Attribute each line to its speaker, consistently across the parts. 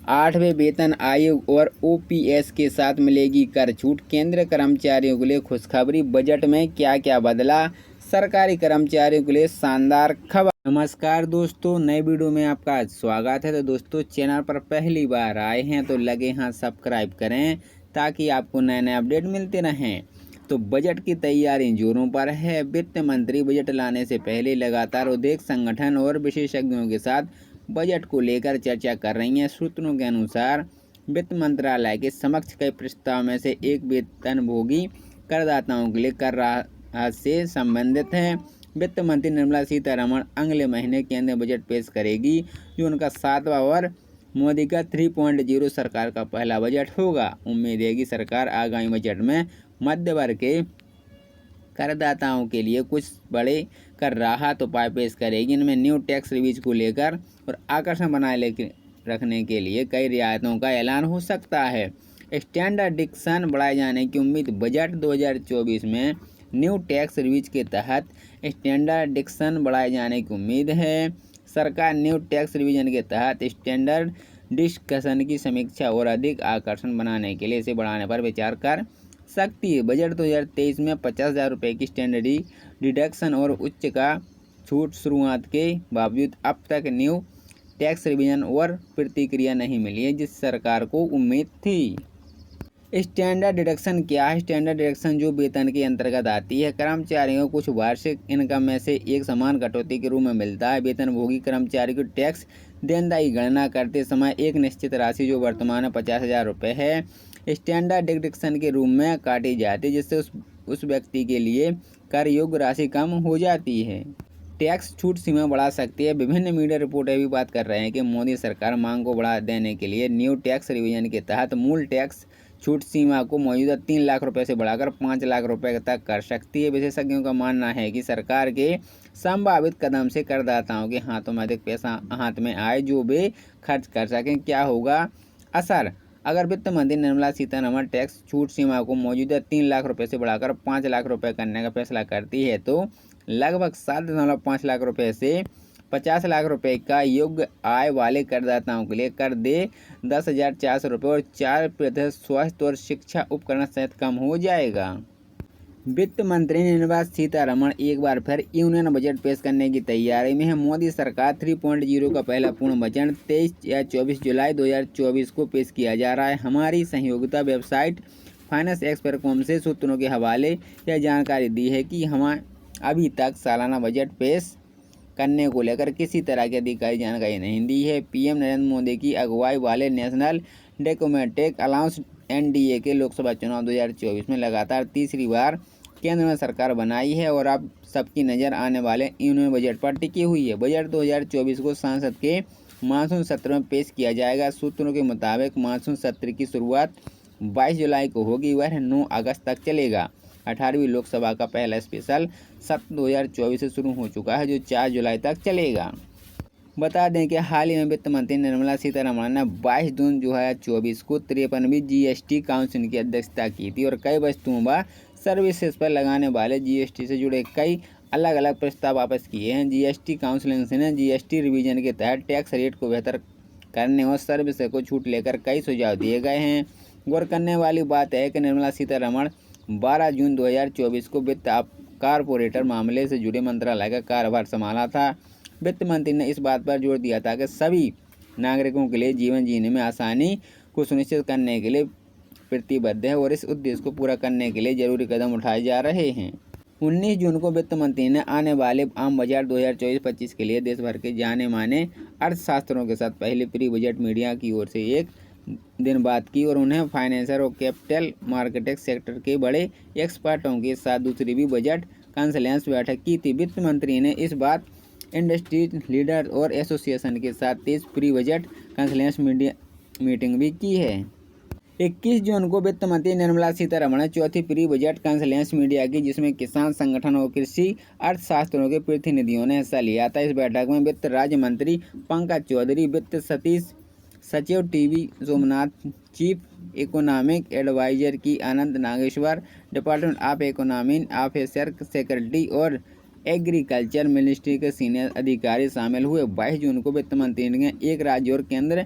Speaker 1: 8वें वेतन आयोग और ओपीएस के साथ मिलेगी कर छूट। केंद्र कर्मचारियों के लिए खुशखबरी। बजट में क्या क्या बदला, सरकारी कर्मचारियों के लिए शानदार खबर। नमस्कार दोस्तों, नए वीडियो में आपका स्वागत है। तो दोस्तों, चैनल पर पहली बार आए हैं तो लगे हाथ सब्सक्राइब करें ताकि आपको नए नए अपडेट मिलते रहें। तो बजट की तैयारी जोरों पर है। वित्त मंत्री बजट लाने से पहले लगातार उद्योग संगठन और विशेषज्ञों के साथ बजट को लेकर चर्चा कर रही हैं। सूत्रों के अनुसार वित्त मंत्रालय के समक्ष कई प्रस्ताव में से एक वेतनभोगी करदाताओं के लिए कर राहत से संबंधित है। वित्त मंत्री निर्मला सीतारमण अगले महीने केंद्रीय बजट पेश करेगी, जो उनका 7वां और मोदी का 3.0 सरकार का पहला बजट होगा। उम्मीद है कि सरकार आगामी बजट में मध्य वर्ग के करदाताओं के लिए कुछ बड़े कर राहत उपाय पेश करेगी। इनमें न्यू टैक्स रिवीज को लेकर और आकर्षण बनाए रखने के लिए कई रियायतों का ऐलान हो सकता है। स्टैंडर्ड डिडक्शन बढ़ाए जाने की उम्मीद। बजट 2024 में न्यू टैक्स रिवीज के तहत स्टैंडर्ड डिडक्शन बढ़ाए जाने की उम्मीद है। सरकार न्यू टैक्स रिवीजन के तहत स्टैंडर्ड डिडक्शन की समीक्षा और अधिक आकर्षण बनाने के लिए इसे बढ़ाने पर विचार कर सकती है। बजट 2023 में 50,000 रुपये की स्टैंडर्ड डिडक्शन और उच्च का छूट शुरुआत के बावजूद अब तक न्यू टैक्स रिवीजन और प्रतिक्रिया नहीं मिली है, जिस सरकार को उम्मीद थी। स्टैंडर्ड डिडक्शन क्या है? स्टैंडर्ड डिडक्शन जो वेतन के अंतर्गत आती है। कर्मचारियों को कुछ वार्षिक इनकम में से एक समान कटौती के रूप में मिलता है। वेतनभोगी कर्मचारी को टैक्स देनदारी गणना करते समय एक निश्चित राशि, जो वर्तमान में 50,000 रुपये है, स्टैंडर्ड डिडक्शन के रूप में काटी जाती है, जिससे उस व्यक्ति के लिए कर योग्य राशि कम हो जाती है। टैक्स छूट सीमा बढ़ा सकती है। विभिन्न मीडिया रिपोर्टें भी बात कर रहे हैं कि मोदी सरकार मांग को बढ़ा देने के लिए न्यू टैक्स रिवीजन के तहत मूल टैक्स छूट सीमा को मौजूदा 3 लाख रुपए से बढ़ाकर 5 लाख रुपए तक कर सकती है। विशेषज्ञों का मानना है कि सरकार के संभावित कदम से करदाताओं के हाथों में अधिक पैसा हाथ में आए, जो वे खर्च कर सकें। क्या होगा असर? अगर वित्त मंत्री निर्मला सीतारमण टैक्स छूट सीमा को मौजूदा 3 लाख रुपए से बढ़ाकर 5 लाख रुपए करने का फैसला करती है, तो लगभग 7.5 लाख रुपए से 50 लाख रुपए का योग्य आय वाले करदाताओं के लिए कर दे 10,400 रुपये और 4% स्वास्थ्य और शिक्षा उपकरण सहित कम हो जाएगा। वित्त मंत्री निर्मला सीतारमण एक बार फिर यूनियन बजट पेश करने की तैयारी में है। मोदी सरकार 3.0 का पहला पूर्ण बजट 23 या 24 जुलाई 2024 को पेश किया जा रहा है। हमारी सहयोगिता वेबसाइट फाइनेंस एक्सपर्ट.com से सूत्रों के हवाले यह जानकारी दी है कि हमें अभी तक सालाना बजट पेश करने को लेकर किसी तरह की अधिकारी जानकारी नहीं दी है। पीएम नरेंद्र मोदी की अगुवाई वाले नेशनल डेमोक्रेटिक अलायंस एनडीए के लोकसभा चुनाव 2024 में लगातार तीसरी बार केंद्र में सरकार बनाई है और अब सबकी नज़र आने वाले यूनियन बजट पर टिकी हुई है। बजट 2024 को संसद के मानसून सत्र में पेश किया जाएगा। सूत्रों के मुताबिक मानसून सत्र की शुरुआत 22 जुलाई को होगी, वह 9 अगस्त तक चलेगा। 18वीं लोकसभा का पहला स्पेशल सत्र 2024 से शुरू हो चुका है, जो 4 जुलाई तक चलेगा। बता दें कि हाल ही में वित्त मंत्री निर्मला सीतारमण ने 22 जून 2024 को 53वीं जीएसटी काउंसिल की अध्यक्षता की थी और कई वस्तुओं व सर्विसेज पर लगाने वाले जीएसटी से जुड़े कई अलग अलग प्रस्ताव वापस किए हैं। जीएसटी काउंसिल ने जीएसटी रिवीजन के तहत टैक्स रेट को बेहतर करने और सर्विस को छूट लेकर कई सुझाव दिए गए हैं। गौर करने वाली बात है कि निर्मला सीतारमण 12 जून 2024 को वित्त कारपोरेटर मामले से जुड़े मंत्रालय का कार्यभार संभाला था। वित्त मंत्री ने इस बात पर जोर दिया था कि सभी नागरिकों के लिए जीवन जीने में आसानी को सुनिश्चित करने के लिए प्रतिबद्ध है और इस उद्देश्य को पूरा करने के लिए जरूरी कदम उठाए जा रहे हैं। 19 जून को वित्त मंत्री ने आने वाले आम बजट 2024-25 के लिए देश भर के जाने माने अर्थशास्त्रियों के साथ पहले प्री बजट मीडिया की ओर से एक दिन बात की और उन्हें फाइनेंशियल और कैपिटल मार्केटिंग सेक्टर के बड़े एक्सपर्टों के साथ दूसरी भी बजट कंसल्टेंस बैठक की थी। वित्त मंत्री ने इस बार इंडस्ट्री लीडर और एसोसिएशन के साथ 23 प्री बजट कंसल्टेंस मीटिंग भी की है। 21 जून को वित्त मंत्री निर्मला सीतारमण ने चौथी प्री बजट कंसल्टेंस मीडिया की, जिसमें किसान संगठन और कृषि अर्थशास्त्रियों के प्रतिनिधियों ने हिस्सा लिया था। इस बैठक में वित्त राज्य मंत्री पंकज चौधरी, वित्त सचिव TV Somanathan, chief economic adviser की Anand Nageswaran, department of economy officer secretary और एग्रीकल्चर मिनिस्ट्री के सीनियर अधिकारी शामिल हुए। 22 जून को वित्त मंत्री ने एक राज्य और केंद्र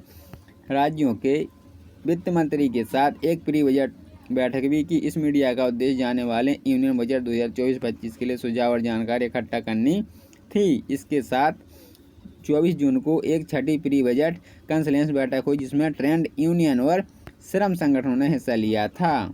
Speaker 1: राज्यों के वित्त मंत्री के साथ एक प्री बजट बैठक भी की। इस मीडिया का उद्देश्य जाने वाले यूनियन बजट 2024-25 के लिए सुझाव और जानकारी इकट्ठा करनी थी। इसके साथ 24 जून को एक छठी प्री बजट कंसल्टेंस बैठक हुई, जिसमें ट्रेड यूनियन और श्रम संगठनों ने हिस्सा लिया था।